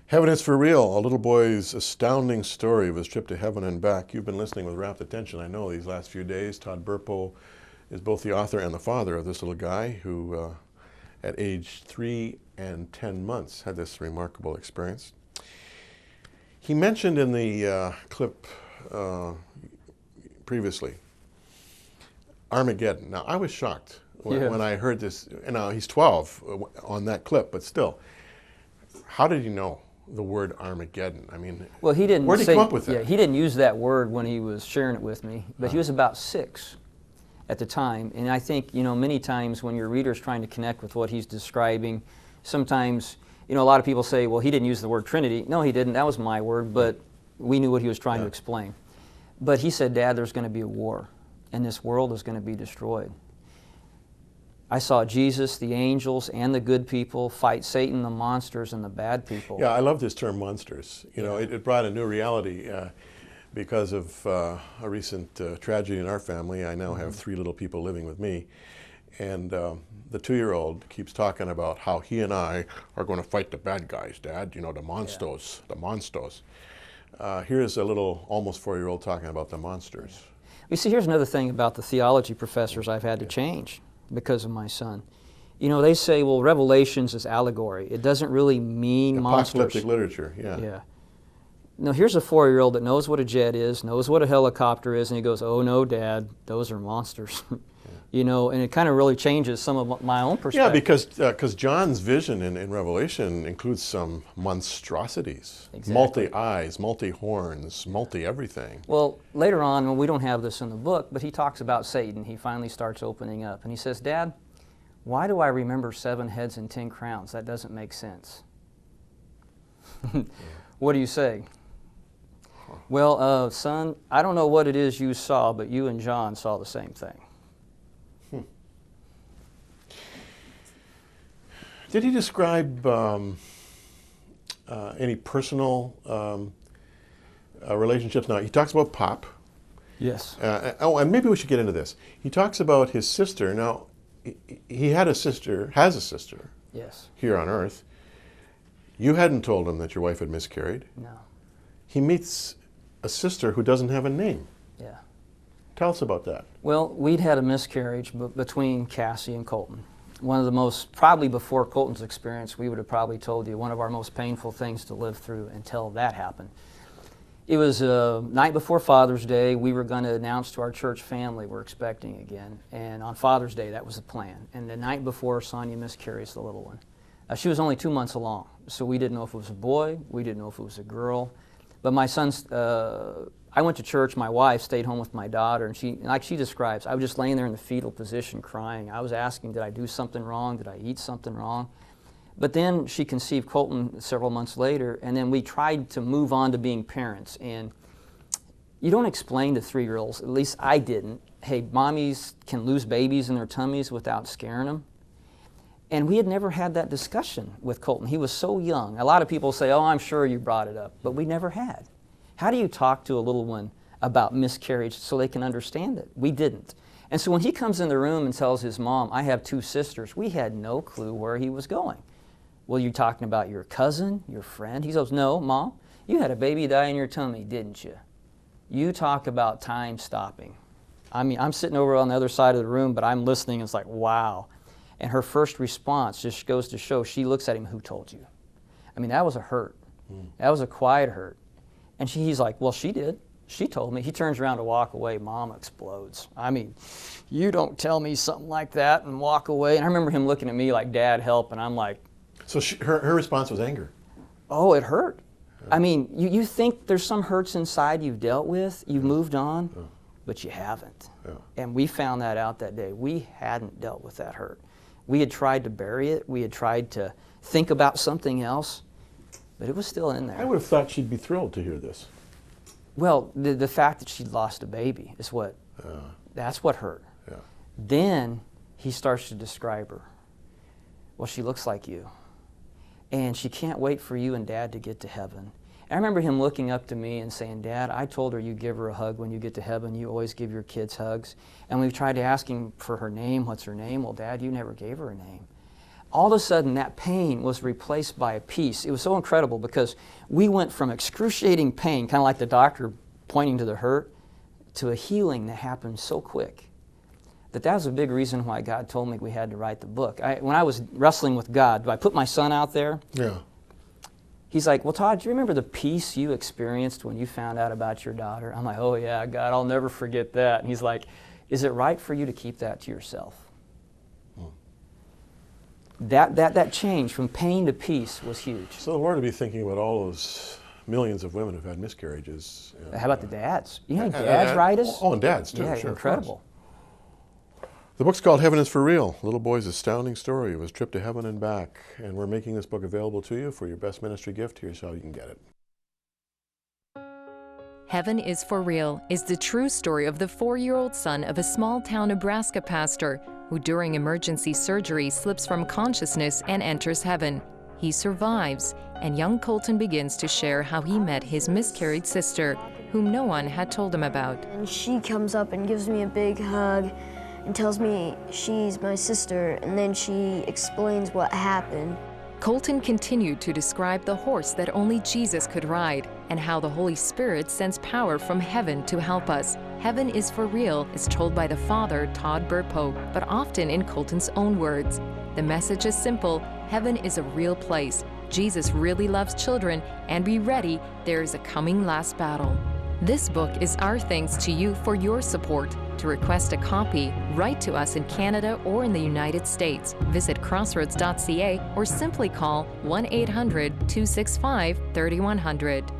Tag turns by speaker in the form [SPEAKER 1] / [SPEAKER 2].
[SPEAKER 1] Heaven is for Real, a little boy's astounding story of his trip to heaven and back. You've been listening with rapt attention, I know, these last few days. Todd Burpo is both the author and the father of this little guy who, at age 3 and 10 months, had this remarkable experience. He mentioned in the clip previously, Armageddon. Now, I was shocked when I heard this. Now, he's 12 on that clip, but still, how did he know the word Armageddon? I mean,
[SPEAKER 2] well, he didn't.
[SPEAKER 1] Where did he come up with that?
[SPEAKER 2] Yeah, he didn't use that word when he was sharing it with me, but he was about 6 at the time. And I think, many times when your reader's trying to connect with what he's describing, sometimes, a lot of people say, well, he didn't use the word Trinity. No, he didn't. That was my word, but we knew what he was trying to explain. But he said, Dad, there's going to be a war, and this world is going to be destroyed. I saw Jesus, the angels, and the good people fight Satan, the monsters, and the bad people.
[SPEAKER 1] Yeah, I love this term monsters. It brought a new reality because of a recent tragedy in our family. I now have 3 little people living with me. And the 2-year-old keeps talking about how he and I are going to fight the bad guys, Dad, the monstos, the monstos. Here's a little almost 4-year-old talking about the monsters.
[SPEAKER 2] You see, here's another thing about the theology professors I've had to change because of my son. They say, well, Revelations is allegory. It doesn't really mean monsters.
[SPEAKER 1] Apocalyptic literature, yeah.
[SPEAKER 2] No, here's a 4-year-old that knows what a jet is, knows what a helicopter is, and he goes, oh no, Dad, those are monsters. And it kind of really changes some of my own perspective.
[SPEAKER 1] Yeah, because John's vision in Revelation includes some monstrosities.
[SPEAKER 2] Exactly.
[SPEAKER 1] Multi-eyes, multi-horns, multi-everything.
[SPEAKER 2] Well, later on, we don't have this in the book, but he talks about Satan. He finally starts opening up, and he says, Dad, why do I remember 7 heads and 10 crowns? That doesn't make sense. What do you say? Well, son, I don't know what it is you saw, but you and John saw the same thing.
[SPEAKER 1] Did he describe any personal relationships? Now, he talks about Pop.
[SPEAKER 2] Yes.
[SPEAKER 1] And maybe we should get into this. He talks about his sister. Now, he has a sister
[SPEAKER 2] Yes.
[SPEAKER 1] here on Earth. You hadn't told him that your wife had miscarried.
[SPEAKER 2] No.
[SPEAKER 1] He meets a sister who doesn't have a name.
[SPEAKER 2] Yeah.
[SPEAKER 1] Tell us about that.
[SPEAKER 2] Well, we'd had a miscarriage between Cassie and Colton. One of the most, probably before Colton's experience, we would have probably told you, one of our most painful things to live through until that happened. It was night before Father's Day. We were going to announce to our church family we're expecting again. And on Father's Day, that was the plan. And the night before, Sonia miscarries the little one. She was only 2 months along, so we didn't know if it was a boy. We didn't know if it was a girl. But my son's, I went to church. My wife stayed home with my daughter, and like she describes, I was just laying there in the fetal position crying. I was asking, did I do something wrong? Did I eat something wrong? But then she conceived Colton several months later, and then we tried to move on to being parents. And you don't explain to 3-year-olds, at least I didn't, hey, mommies can lose babies in their tummies without scaring them. And we had never had that discussion with Colton. He was so young. A lot of people say, oh, I'm sure you brought it up, but we never had. How do you talk to a little one about miscarriage so they can understand it? We didn't. And so when he comes in the room and tells his mom, I have 2 sisters, we had no clue where he was going. Well, you're talking about your cousin, your friend? He goes, no, Mom, you had a baby die in your tummy, didn't you? You talk about time stopping. I mean, I'm sitting over on the other side of the room, but I'm listening, and it's like, wow. And her first response just goes to show, she looks at him, who told you? I mean, that was a hurt. That was a quiet hurt. And he's like, well, she did. She told me. He turns around to walk away. Mom explodes. I mean, you don't tell me something like that and walk away. And I remember him looking at me like, Dad, help. And I'm like.
[SPEAKER 1] So her response was anger.
[SPEAKER 2] Oh, it hurt. I mean, you think there's some hurts inside you've dealt with, you've moved on, but you haven't. And we found that out that day. We hadn't dealt with that hurt. We had tried to bury it. We had tried to think about something else, but it was still in there.
[SPEAKER 1] I would have thought she'd be thrilled to hear this.
[SPEAKER 2] Well, the fact that she'd lost a baby is that's what hurt.
[SPEAKER 1] Yeah.
[SPEAKER 2] Then he starts to describe her. Well, she looks like you. And she can't wait for you and Dad to get to heaven. I remember him looking up to me and saying, Dad, I told her you give her a hug when you get to heaven. You always give your kids hugs. And we've tried to ask him for her name. What's her name? Well, Dad, you never gave her a name. all of a sudden that pain was replaced by a peace. It was so incredible because we went from excruciating pain, kind of like the doctor pointing to the hurt, to a healing that happened so quick. That was a big reason why God told me we had to write the book. When I was wrestling with God, I put my son out there.
[SPEAKER 1] Yeah.
[SPEAKER 2] He's like, well, Todd, do you remember the peace you experienced when you found out about your daughter? I'm like, oh yeah, God, I'll never forget that. And he's like, is it right for you to keep that to yourself? That change from pain to peace was huge.
[SPEAKER 1] So the Lord would be thinking about all those millions of women who've had miscarriages.
[SPEAKER 2] How about the dads? You know, dads write us?
[SPEAKER 1] Oh, and dads too.
[SPEAKER 2] Yeah,
[SPEAKER 1] sure,
[SPEAKER 2] incredible.
[SPEAKER 1] The book's called Heaven is for Real, Little Boy's astounding story of his trip to heaven and back. And we're making this book available to you for your best ministry gift. Here's how you can get it.
[SPEAKER 3] Heaven is for Real is the true story of the 4-year-old son of a small-town Nebraska pastor who during emergency surgery slips from consciousness and enters heaven. He survives, and young Colton begins to share how he met his miscarried sister, whom no one had told him about.
[SPEAKER 4] And she comes up and gives me a big hug and tells me she's my sister, and then she explains what happened.
[SPEAKER 3] Colton continued to describe the horse that only Jesus could ride and how the Holy Spirit sends power from heaven to help us. Heaven is for real is told by the father, Todd Burpo, but often in Colton's own words. The message is simple: heaven is a real place. Jesus really loves children, and be ready, there is a coming last battle. This book is our thanks to you for your support. To request a copy, write to us in Canada or in the United States. Visit crossroads.ca or simply call 1-800-265-3100.